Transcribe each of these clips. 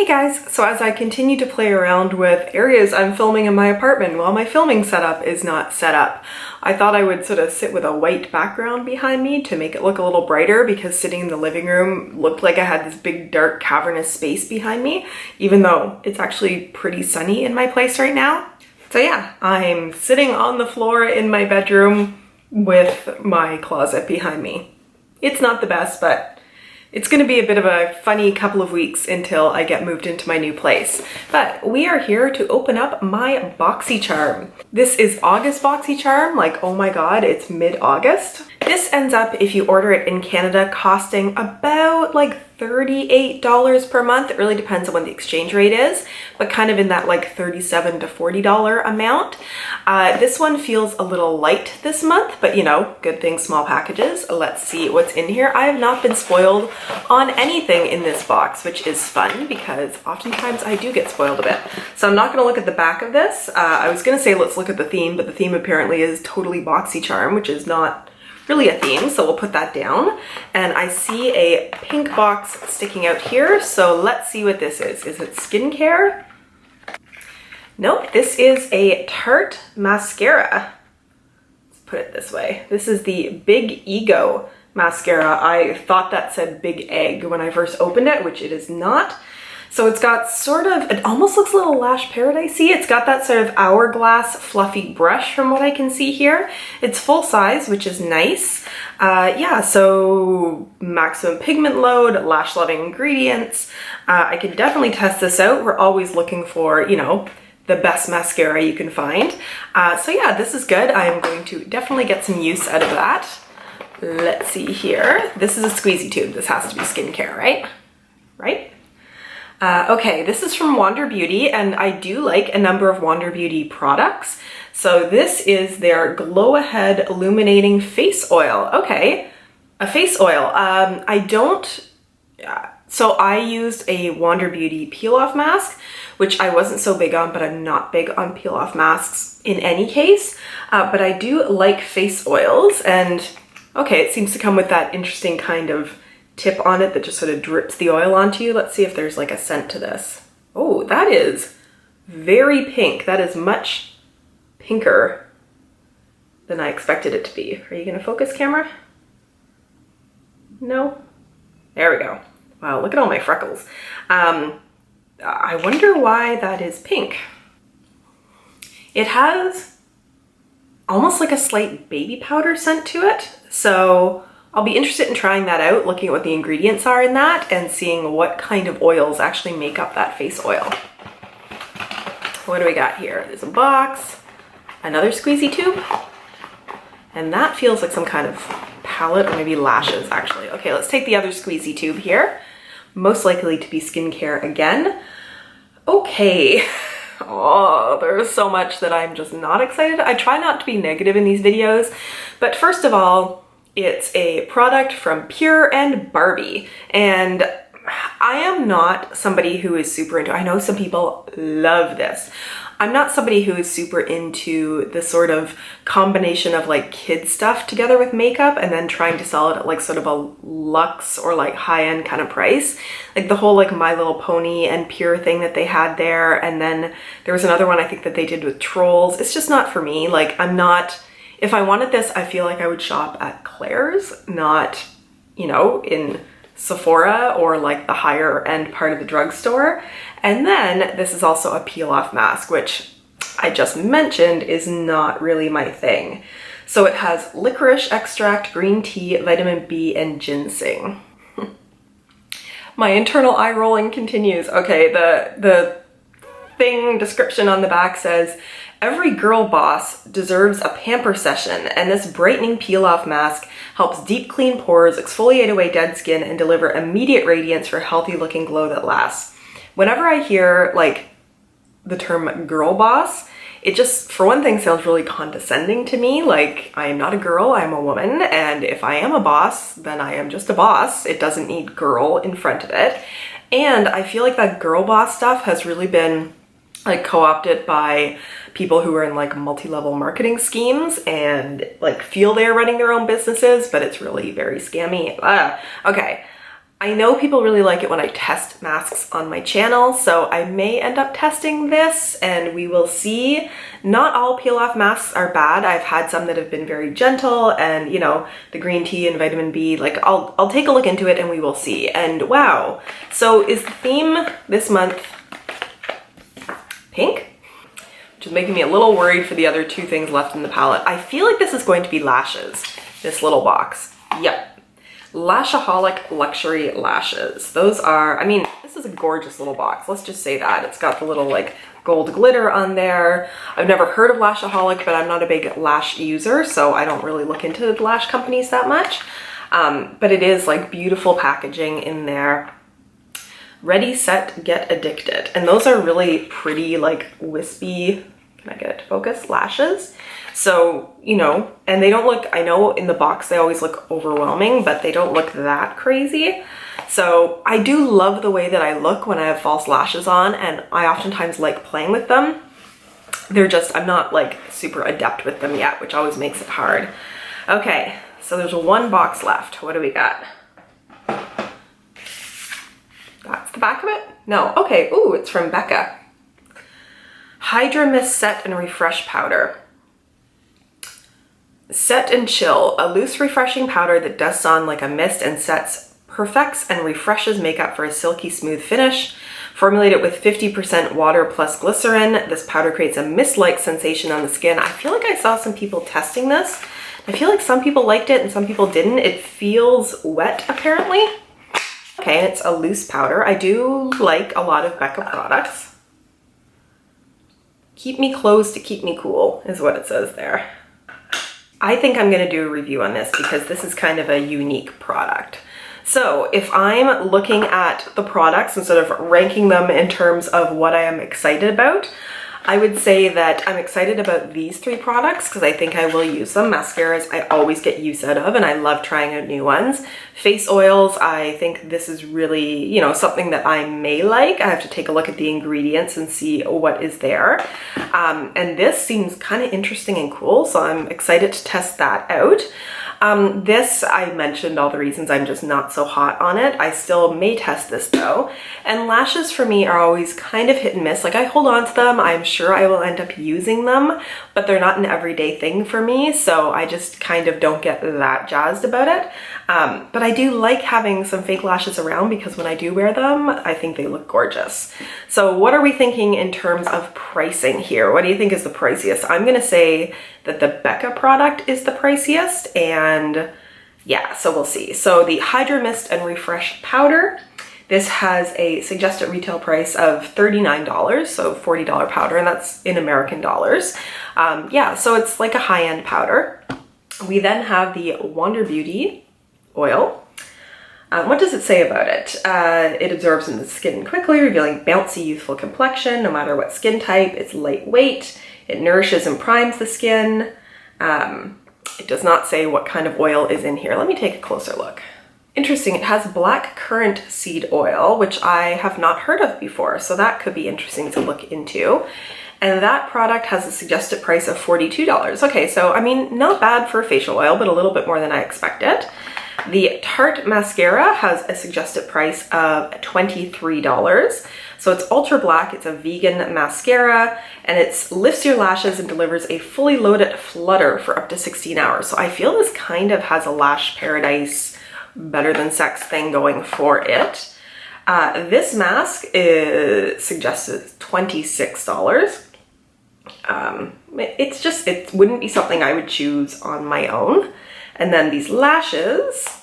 guys, so as I continue to play around with areas I'm filming in my apartment while my filming setup is not set up, I thought I would sort of sit with a white background behind me to make it look a little brighter, because sitting in the living room looked like I had this big dark cavernous space behind me, even though it's actually pretty sunny in my place right now. So yeah, I'm sitting on the floor in my bedroom with my closet behind me. It's not the best, but it's going to be a bit of a funny couple of weeks until I get moved into my new place. But we are here to open up my Boxycharm. This is August Boxycharm, like oh my god, it's mid-August. This ends up, if you order it in Canada, costing about like $38 per month. It really depends on what the exchange rate is, but kind of in that like $37 to $40 amount. This one feels a little light this month, but you know, good thing, small packages. Let's see what's in here. I have not been spoiled on anything in this box, which is fun because oftentimes I do get spoiled a bit. So I'm not going to look at the back of this. I was going to say let's look at the theme, but the theme apparently is totally Boxycharm, which is not really a theme, so we'll put that down. And I see a pink box sticking out here, so let's see what this is. Is it skincare? Nope, this is a Tarte mascara. Let's put it this way. This is the Big Ego mascara. I thought that said Big Egg when I first opened it, which it is not. So it's got sort of, it almost looks a little Lash Paradise-y. It's got that sort of hourglass fluffy brush from what I can see here. It's full size, which is nice. Yeah, so maximum pigment load, lash loving ingredients. I could definitely test this out. We're always looking for, you know, the best mascara you can find. So yeah, this is good. I am going to definitely get some use out of that. Let's see here. This is a squeezy tube. This has to be skincare, right? Right? Okay, this is from Wander Beauty, and I do like a number of Wander Beauty products. So this is their Glow Ahead Illuminating Face Oil. Okay, a face oil. So I used a Wander Beauty peel-off mask, which I wasn't so big on, but I'm not big on peel-off masks in any case. But I do like face oils, and okay, it seems to come with that interesting kind of tip on it that just sort of drips the oil onto you. Let's see if there's like a scent to this. Oh, that is very pink. That is much pinker than I expected it to be. Are you gonna focus, camera? No? There we go. Wow, look at all my freckles. I wonder why that is pink. It has almost like a slight baby powder scent to it. So I'll be interested in trying that out, looking at what the ingredients are in that and seeing what kind of oils actually make up that face oil. What do we got here? There's a box, another squeezy tube, and that feels like some kind of palette or maybe lashes actually. Okay, let's take the other squeezy tube here. Most likely to be skincare again. Okay. Oh, there's so much that I'm just not excited. I try not to be negative in these videos, but first of all, it's a product from Pure and Barbie, and I am not somebody who is super into, I know some people love this. I'm not somebody who is super into the sort of combination of like kid stuff together with makeup and then trying to sell it at like sort of a luxe or like high-end kind of price. Like the whole like My Little Pony and Pure thing that they had there, and then there was another one I think that they did with Trolls. It's just not for me. Like I'm not, if I wanted this, I feel like I would shop at Claire's, not, you know, in Sephora or like the higher end part of the drugstore. And then this is also a peel-off mask, which I just mentioned is not really my thing. So it has licorice extract, green tea, vitamin B, and ginseng. My internal eye rolling continues. Okay, the thing description on the back says, every girl boss deserves a pamper session, and this brightening peel-off mask helps deep clean pores, exfoliate away dead skin, and deliver immediate radiance for healthy looking glow that lasts. Whenever I hear like the term girl boss, it just, for one thing, sounds really condescending to me. Like, I am not a girl, I am a woman, and if I am a boss, then I am just a boss. It doesn't need girl in front of it. And I feel like that girl boss stuff has really been like co-opted by people who are in like multi-level marketing schemes and like feel they're running their own businesses, but it's really very scammy. Okay, I know people really like it when I test masks on my channel, so I may end up testing this and we will see. Not all peel off masks are bad. I've had some that have been very gentle, and you know, the green tea and vitamin B, like I'll take a look into it and we will see. And wow, so is the theme this month pink? Which is making me a little worried for the other two things left in the palette. I feel like this is going to be lashes, this little box. Yep. Lashaholic Luxury Lashes. Those are, I mean, this is a gorgeous little box. Let's just say that. It's got the little like gold glitter on there. I've never heard of Lashaholic, but I'm not a big lash user, so I don't really look into the lash companies that much. But it is like beautiful packaging in there. Ready, set, get addicted. And those are really pretty like wispy, can I get it to focus? Lashes. So, you know, and they don't look, I know in the box they always look overwhelming, but they don't look that crazy. So I do love the way that I look when I have false lashes on, and I oftentimes like playing with them. They're just, I'm not like super adept with them yet, which always makes it hard. Okay, so there's one box left. What do we got? That's the back of it? No, okay, ooh, it's from Becca. Hydra Mist Set and Refresh Powder. Set and Chill, a loose refreshing powder that dusts on like a mist and sets, perfects and refreshes makeup for a silky smooth finish. Formulated with 50% water plus glycerin, this powder creates a mist-like sensation on the skin. I feel like I saw some people testing this. I feel like some people liked it and some people didn't. It feels wet apparently. Okay, and it's a loose powder. I do like a lot of Becca products. Keep me closed to keep me cool is what it says there. I think I'm going to do a review on this because this is kind of a unique product. So if I'm looking at the products and sort of ranking them in terms of what I am excited about, I would say that I'm excited about these three products because I think I will use them. Mascaras I always get use out of, and I love trying out new ones. Face oils, I think this is really, you know, something that I may like. I have to take a look at the ingredients and see what is there. And this seems kind of interesting and cool, so I'm excited to test that out. This, I mentioned all the reasons I'm just not so hot on it. I still may test this though. And lashes for me are always kind of hit and miss. Like I hold on to them, I'm sure I will end up using them, but they're not an everyday thing for me. So I just kind of don't get that jazzed about it. But I do like having some fake lashes around because when I do wear them, I think they look gorgeous. So what are we thinking in terms of pricing here? What do you think is the priciest? I'm gonna say that the Becca product is the priciest, and yeah, so we'll see. So the Hydra Mist and Refresh Powder, this has a suggested retail price of $39, so $40 powder, and that's in American dollars. Yeah, so it's like a high-end powder. We then have the Wander Beauty oil. What does it say about it? It absorbs in the skin quickly, revealing bouncy, youthful complexion, no matter what skin type. It's lightweight. It nourishes and primes the skin. It does not say what kind of oil is in here. Let me take a closer look. Interesting, it has black currant seed oil, which I have not heard of before, so that could be interesting to look into. And that product has a suggested price of $42. Okay, so I mean, not bad for a facial oil, but a little bit more than I expected. The Tarte mascara has a suggested price of $23. So it's ultra black, it's a vegan mascara, and it lifts your lashes and delivers a fully loaded flutter for up to 16 hours. So I feel this kind of has a lash paradise, better than sex thing going for it. This mask is suggested $26. It wouldn't be something I would choose on my own. And then these lashes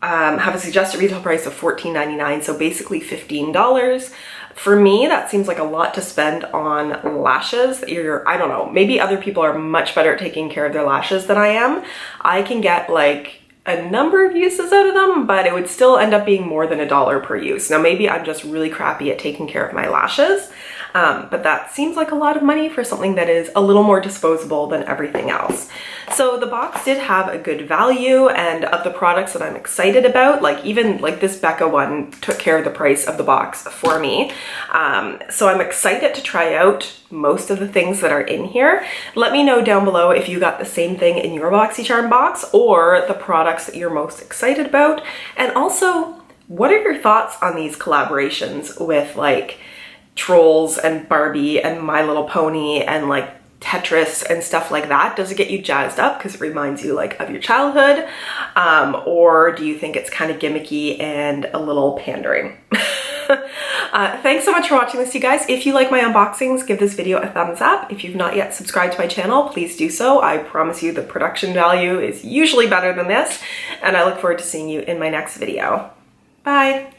have a suggested retail price of $14.99, so basically $15. For me, that seems like a lot to spend on lashes. I don't know, maybe other people are much better at taking care of their lashes than I am. I can get like a number of uses out of them, but it would still end up being more than $1 per use. Now, maybe I'm just really crappy at taking care of my lashes, but that seems like a lot of money for something that is a little more disposable than everything else. So the box did have a good value, and of the products that I'm excited about, like even like this Becca one took care of the price of the box for me. So I'm excited to try out most of the things that are in here. Let me know down below if you got the same thing in your Boxycharm box or the products that you're most excited about. And also, What are your thoughts on these collaborations with like Trolls and Barbie and My Little Pony and like Tetris and stuff like that? Does it get you jazzed up because it reminds you like of your childhood? Or do you think it's kind of gimmicky and a little pandering? Thanks so much for watching this, you guys. If you like my unboxings, give this video a thumbs up. If you've not yet subscribed to my channel, please do so. I promise you the production value is usually better than this, and I look forward to seeing you in my next video. Bye.